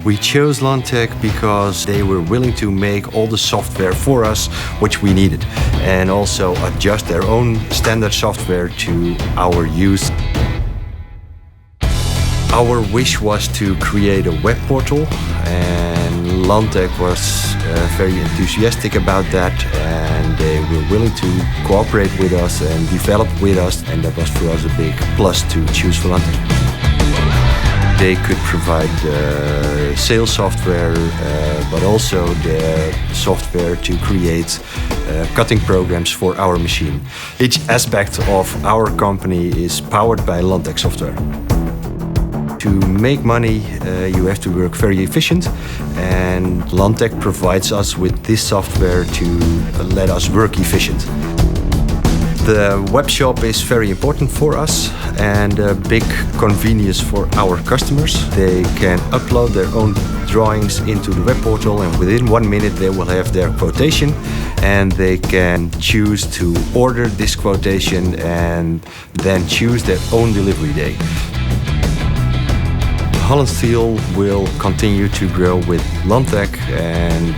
We chose Lantek because they were willing to make all the software for us which we needed, and also adjust their own standard software to our use. Our wish was to create a web portal, and Lantek was very enthusiastic about that, and they were willing to cooperate with us and develop with us, and that was for us a big plus to choose for Lantek. They could provide sales software, but also the software to create cutting programs for our machine. Each aspect of our company is powered by Lantek software. To make money, you have to work very efficient, and Lantek provides us with this software to let us work efficient. The web shop is very important for us and a big convenience for our customers. They can upload their own drawings into the web portal, and within 1 minute they will have their quotation, and they can choose to order this quotation and then choose their own delivery day. HollandSteel will continue to grow with Lantek and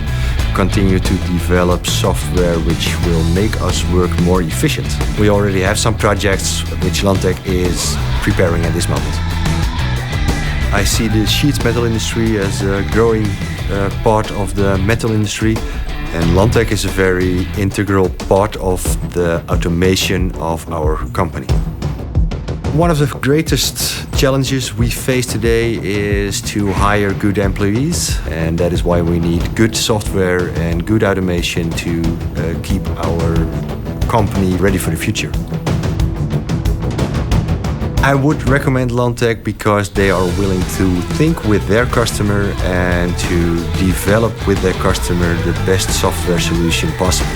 continue to develop software which will make us work more efficient. We already have some projects which Lantek is preparing at this moment. I see the sheet metal industry as a growing part of the metal industry, and Lantek is a very integral part of the automation of our company. One of the greatest challenges we face today is to hire good employees, and that is why we need good software and good automation to keep our company ready for the future. I would recommend Lantek because they are willing to think with their customer and to develop with their customer the best software solution possible.